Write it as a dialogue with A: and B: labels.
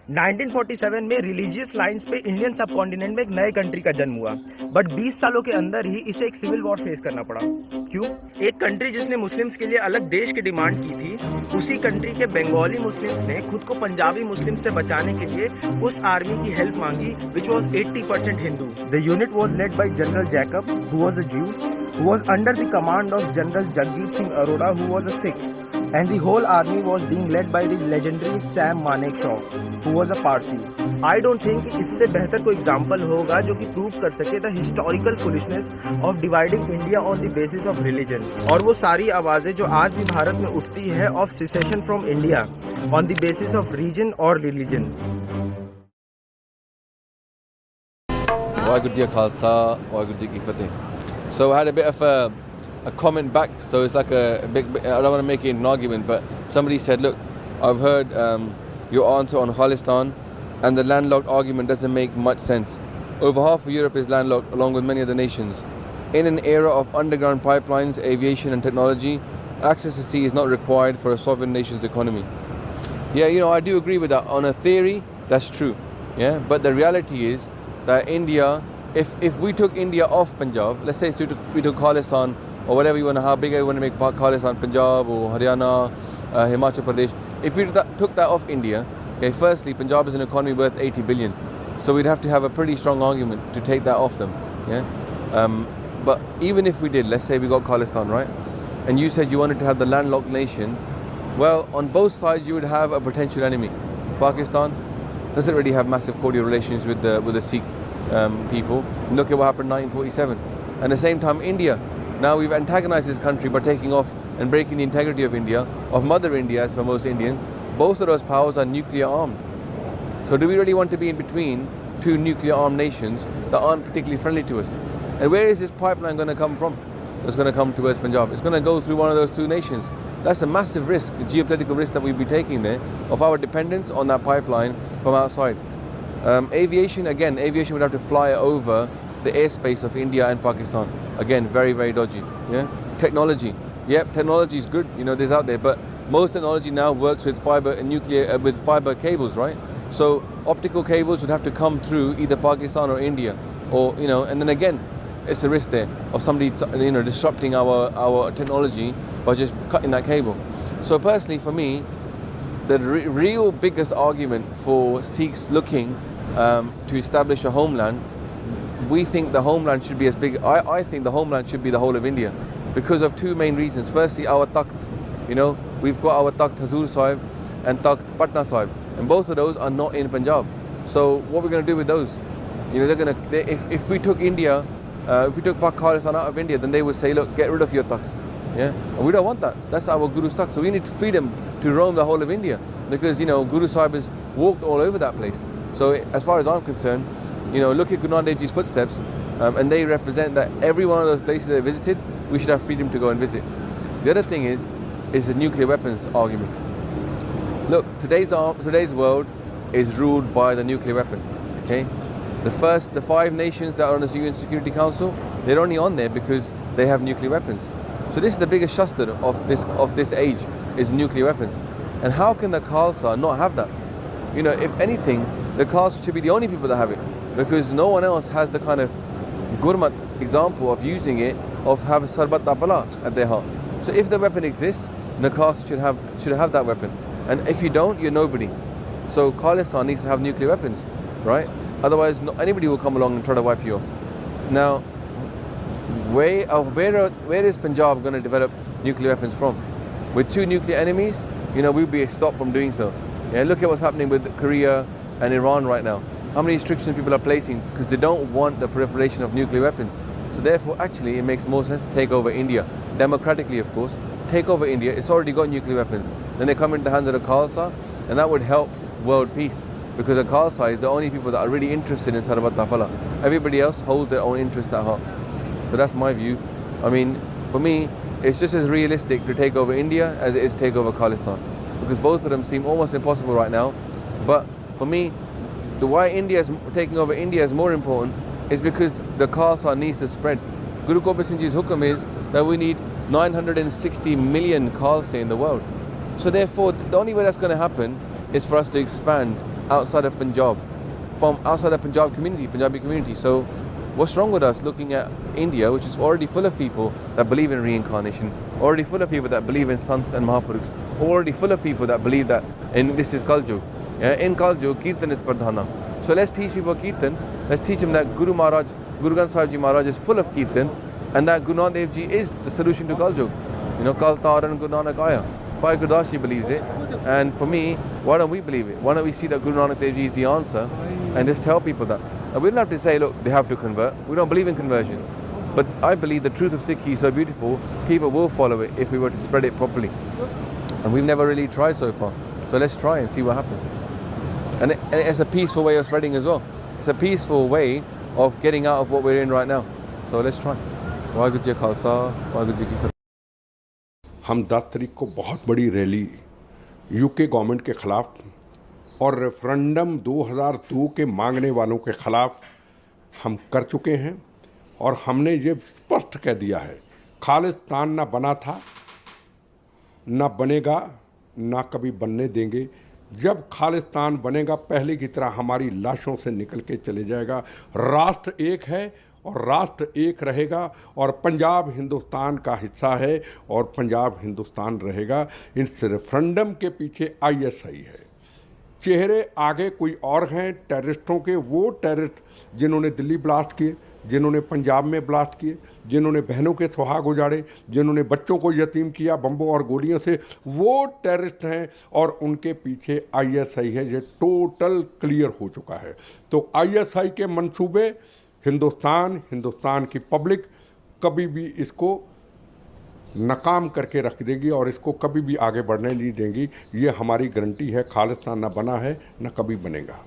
A: 1947 में religious lines पे Indian सब कॉन्टिनेंट में एक नए कंट्री का जन्म हुआ, बट 20 सालों के अंदर ही इसे एक सिविल वॉर फेस करना पड़ा। क्यों? एक कंट्री जिसने मुस्लिम्स के लिए अलग देश की डिमांड की थी, उसी कंट्री के बंगाली मुस्लिम्स ने खुद को पंजाबी मुस्लिम से बचाने के लिए उस आर्मी की हेल्प मांगी, which was 80% Hindu. The unit was led by general Jacob, who was a Jew, who was under the command of General Jagjit Singh Arora, who was a Sikh, and the whole army was being led by the legendary Sam Manekshaw, who was a Parsi. I don't think इससे बेहतर कोई example होगा जो कि prove कर सके the historical foolishness of dividing India on the basis of religion, और वो सारी आवाजें जो आज भी भारत में उठती है of secession from India on the basis of region और रिलीजन।
B: वाहिगुरू जी का खालसा, वाहिगुरू जी की फतेह। So I had a bit of a comment back, so it's like a big, I don't want to make it an argument, but somebody said, look, I've heard your answer on Khalistan, and the landlocked argument doesn't make much sense. Over half of Europe is landlocked, along with many other nations. In an era of underground pipelines, aviation and technology, access to sea is not required for a sovereign nation's economy. Yeah, you know, I do agree with that. On a theory, that's true. Yeah, but the reality is that India, if we took India off Punjab, let's say we took Khalistan or whatever you want to, how big you want to make Khalistan, Punjab or Haryana, Himachal Pradesh, if we took that off India, okay, firstly, Punjab is an economy worth 80 billion, so we'd have to have a pretty strong argument to take that off them. Yeah, but even if we did, let's say we got Khalistan, right, and you said you wanted to have the landlocked nation, well, on both sides you would have a potential enemy. Pakistan doesn't really have massive cordial relations with the Sikh people. Look at what happened in 1947. And at the same time, India, now we've antagonized this country by taking off and breaking the integrity of India, of Mother India as for most Indians. Both of those powers are nuclear armed. So do we really want to be in between two nuclear armed nations that aren't particularly friendly to us? And where is this pipeline going to come from? It's going to come towards Punjab. It's going to go through one of those two nations. That's a massive risk, a geopolitical risk that we'd be taking there, of our dependence on that pipeline from outside. Aviation would have to fly over the airspace of India and Pakistan. Again, very, very dodgy. Yeah. Technology. Yep, technology is good. You know, there's out there, but most technology now works with with fiber cables, right? So optical cables would have to come through either Pakistan or India, or and then again, it's a risk there of somebody disrupting our technology by just cutting that cable. So personally, for me, the real biggest argument for Sikhs looking to establish a homeland, we think the homeland should be as big. I think the homeland should be the whole of India, because of two main reasons. Firstly, our takhts. We've got our takht Hazur Sahib and takht Patna Sahib, and both of those are not in Punjab. So what we're going to do with those? If we took India, if we took Khalistan out of India, then they would say, look, get rid of your takhts. Yeah, and we don't want that. That's our Guru's takht. So we need freedom to roam the whole of India, because Guru Sahib has walked all over that place. So as far as I'm concerned, look at Guru Nanak Dev Ji's footsteps, and they represent that every one of those places they visited, we should have freedom to go and visit. The other thing is the nuclear weapons argument. Look, today's world is ruled by the nuclear weapon. Okay, the 5 nations that are on the UN Security Council, they're only on there because they have nuclear weapons. So this is the biggest shastra of this age, is nuclear weapons. And how can the Khalsa not have that? If anything, the Khalsa should be the only people that have it, because no one else has the kind of Gurmat example of using it, of have Sarbat Apala at their heart. So if the weapon exists, the Khalsa should have that weapon. And if you don't, you're nobody. So Khalistan needs to have nuclear weapons, right? Otherwise, anybody will come along and try to wipe you off. Now, where is Punjab going to develop nuclear weapons from? With 2 nuclear enemies, we'll be stopped from doing so. Yeah, look at what's happening with Korea and Iran right now. How many restrictions people are placing because they don't want the proliferation of nuclear weapons. So therefore, actually, it makes more sense to take over India, democratically, of course. Take over India. It's already got nuclear weapons. Then they come into the hands of the Khalsa, and that would help world peace, because the Khalsa is the only people that are really interested in Sarvat Tafala. Everybody else holds their own interest at heart. So that's my view. I mean, for me, it's just as realistic to take over India as it is to take over Khalistan, because both of them seem almost impossible right now. But for me, why taking over India is more important is because the Khalsa needs to spread. Guru Gobind Singh Ji's hukam is that we need 960 million Khalsa in the world. So therefore, the only way that's going to happen is for us to expand outside of Punjab, from outside of Punjabi community. So what's wrong with us looking at India, which is already full of people that believe in reincarnation, already full of people that believe in sants and mahapurukhs, already full of people that believe that this is Kaljug. In Kaljug, Kirtan is Pradhana. So let's teach people Kirtan. Let's teach them that Guru Granth Sahib Ji Maharaj is full of Kirtan, and that Guru Nanak Dev Ji is the solution to Kaljug. Kal Taran Guru Nanak Aya. Bhai Gurdas Ji believes it, and for me, why don't we believe it? Why don't we see that Guru Nanak Dev Ji is the answer, and just tell people that? And we don't have to say, look, they have to convert. We don't believe in conversion. But I believe the truth of Sikhi is so beautiful, people will follow it if we were to spread it properly. And we've never really tried so far. So let's try and see what happens. And it's a peaceful way of spreading as well. It's a peaceful way of getting out of what we're in right now. So let's try. Waheguru Ji Ka Khalsa, Waheguru Ji Ki Fateh.
C: हम 10 तारीख को बहुत बड़ी rally UK government के ख़िलाफ़ और referendum 2002 के मांगने वालों के ख़िलाफ़ हम कर चुके हैं, और हमने ये स्पष्ट कह दिया है, खालिस्तान ना बना था, ना बनेगा, ना कभी बनने देंगे। जब खालिस्तान बनेगा पहले की तरह हमारी लाशों से निकल के चले जाएगा। राष्ट्र एक है और राष्ट्र एक रहेगा, और पंजाब हिंदुस्तान का हिस्सा है और पंजाब हिंदुस्तान रहेगा। इस रेफरेंडम के पीछे आईएसआई है। चेहरे आगे कोई और हैं टेररिस्टों के, वो टेररिस्ट जिन्होंने दिल्ली ब्लास्ट किए, जिन्होंने पंजाब में ब्लास्ट किए, जिन्होंने बहनों के सुहाग उजाड़े, जिन्होंने बच्चों को यतीम किया बम्बों और गोलियों से, वो टेररिस्ट हैं, और उनके पीछे आईएसआई है। ये टोटल क्लियर हो चुका है। तो आईएसआई के मंसूबे हिंदुस्तान की पब्लिक कभी भी इसको नाकाम करके रख देगी और इसको कभी भी आगे बढ़ने नहीं देंगी। ये हमारी गारंटी है। खालिस्तान ना बना है, ना कभी बनेगा।